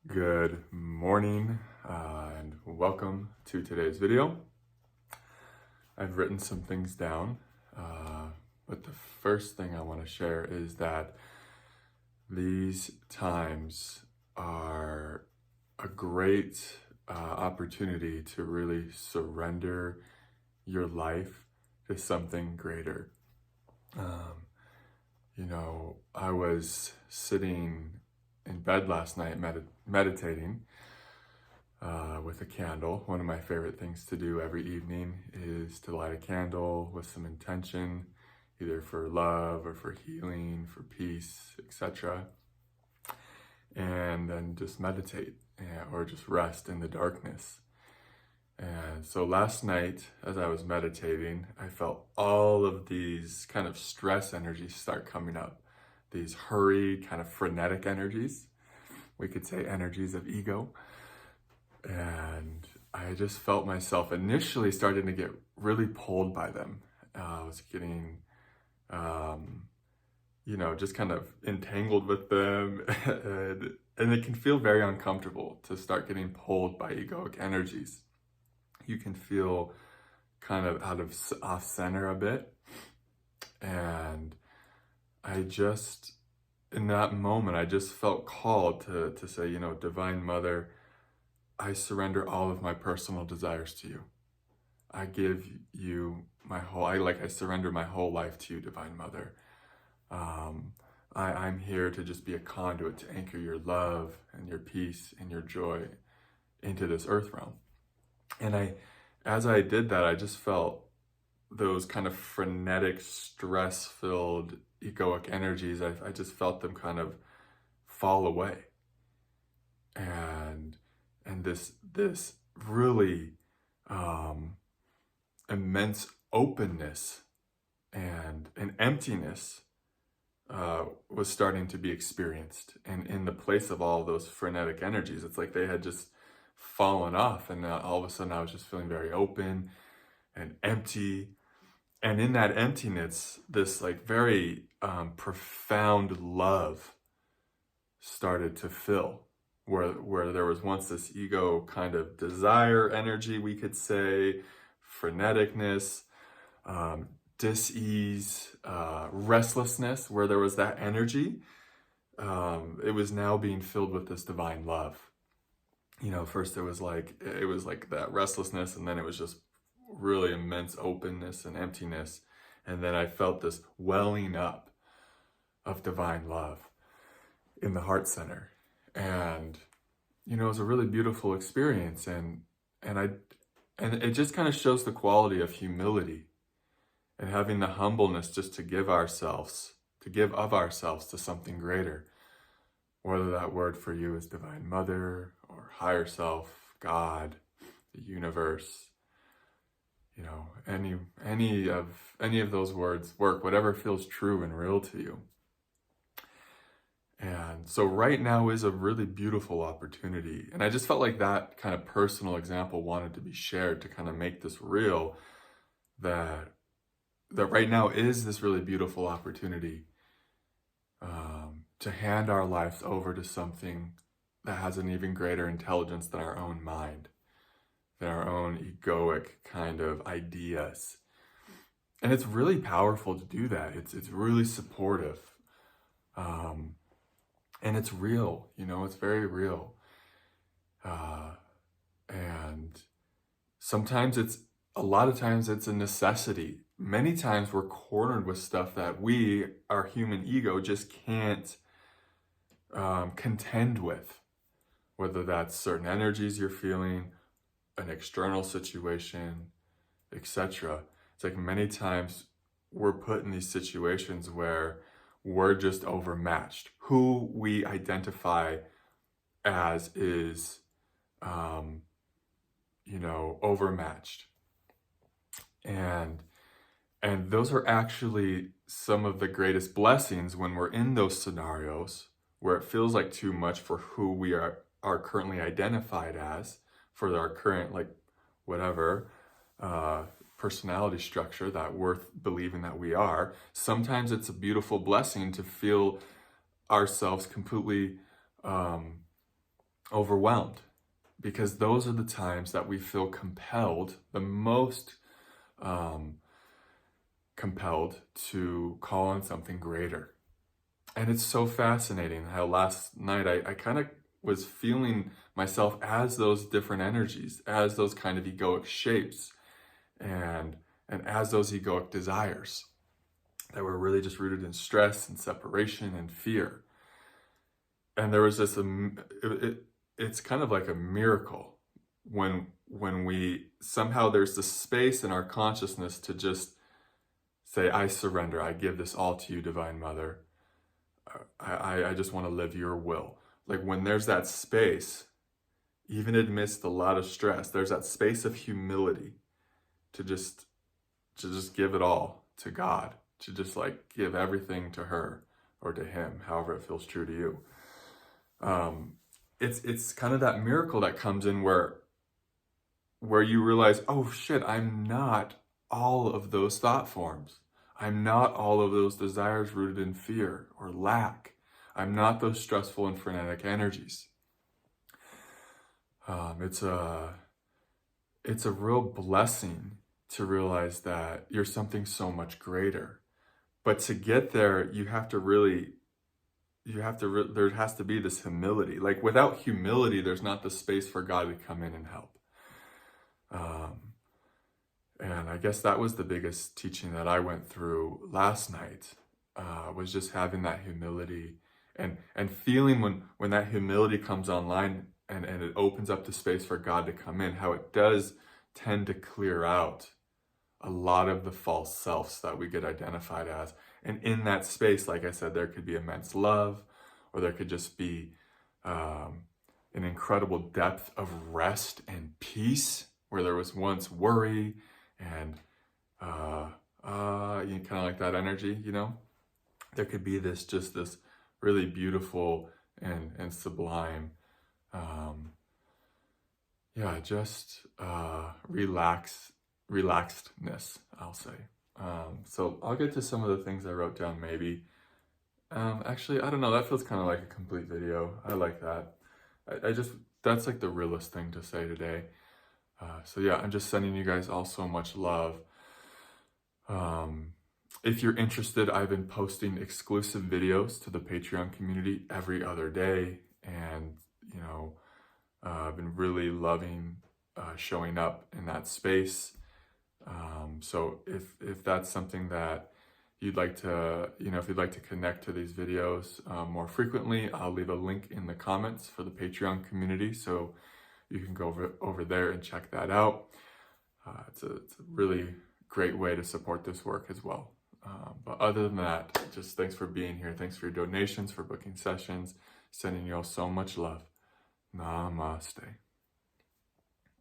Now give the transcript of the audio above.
Good morning and welcome to today's video. I've written some things down, but the first thing I want to share is that these times are a great opportunity to really surrender your life to something greater. I was sitting in bed last night meditating with a candle. One of my favorite things to do every evening is to light a candle with some intention, either for love or for healing, for peace, etc. And then just meditate or just rest in the darkness. And so last night, as I was meditating, I felt all of these kind of stress energies start coming up. These hurried, kind of frenetic energies. We could say energies of ego. And I just felt myself initially starting to get really pulled by them. I was getting, just kind of entangled with them. and it can feel very uncomfortable to start getting pulled by egoic energies. You can feel kind of off center a bit. And in that moment, I just felt called to say, Divine Mother, I surrender all of my personal desires to you. I give you I surrender my whole life to you, Divine Mother. I'm here to just be a conduit to anchor your love and your peace and your joy into this earth realm. And as I did that, I just felt those kind of frenetic, stress-filled, egoic energies. I just felt them kind of fall away. And this really immense openness and an emptiness was starting to be experienced. And in the place of all those frenetic energies, it's like they had just fallen off, and all of a sudden I was just feeling very open and empty. And in that emptiness, this like very profound love started to fill, where there was once this ego kind of desire energy, we could say, freneticness, dis-ease, restlessness, where there was that energy. It was now being filled with this divine love. First it was like that restlessness, and then it was just really immense openness and emptiness. And then I felt this welling up of divine love in the heart center. And, it was a really beautiful experience. And it just kind of shows the quality of humility and having the humbleness just to give of ourselves to something greater. Whether that word for you is Divine Mother or higher self, God, the universe, any of those words work, whatever feels true and real to you. And so right now is a really beautiful opportunity. And I just felt like that kind of personal example wanted to be shared to kind of make this real, that right now is this really beautiful opportunity to hand our lives over to something that has an even greater intelligence than our own mind, than our own egoic kind of ideas. And it's really powerful to do that. It's really supportive. And it's real, it's very real. And a lot of times it's a necessity. Many times we're cornered with stuff that our human ego just can't contend with, whether that's certain energies you're feeling, an external situation, etc. It's like many times we're put in these situations where we're just overmatched. Who we identify as is, overmatched. And those are actually some of the greatest blessings when we're in those scenarios where it feels like too much for who we are currently identified as, for our current, personality structure that we're believing that we are. Sometimes it's a beautiful blessing to feel ourselves completely overwhelmed, because those are the times that we feel compelled, the most compelled to call on something greater. And it's so fascinating how last night I kind of was feeling myself as those different energies, as those kind of egoic shapes, and as those egoic desires that were really just rooted in stress and separation and fear. And there was this, it's kind of like a miracle when we somehow, there's this space in our consciousness to just say, I surrender, I give this all to you, Divine Mother. I just want to live your will. Like when there's that space, even amidst a lot of stress, there's that space of humility to just give it all to God, to just like give everything to her or to him, however it feels true to you. It's kind of that miracle that comes in where you realize, oh shit, I'm not all of those thought forms. I'm not all of those desires rooted in fear or lack. I'm not those stressful and frenetic energies. It's a real blessing to realize that you're something so much greater. But to get there, there has to be this humility. Like without humility, there's not the space for God to come in and help. And I guess that was the biggest teaching that I went through last night, was just having that humility and feeling when that humility comes online and it opens up the space for God to come in, how it does tend to clear out a lot of the false selves that we get identified as. And in that space, like I said, there could be immense love, or there could just be an incredible depth of rest and peace where there was once worry and kind of like that energy, you know? There could be this really beautiful and sublime, relaxedness, I'll say. So I'll get to some of the things I wrote down maybe. Actually, I don't know, that feels kind of like a complete video. I like that. That's like the realest thing to say today. So yeah, I'm just sending you guys all so much love. If you're interested, I've been posting exclusive videos to the Patreon community every other day. And, you know, I've been really loving showing up in that space. So if that's something that you'd like to, if you'd like to connect to these videos more frequently, I'll leave a link in the comments for the Patreon community. So you can go over there and check that out. It's a really great way to support this work as well. But other than that, just thanks for being here. Thanks for your donations, for booking sessions. Sending you all so much love. Namaste.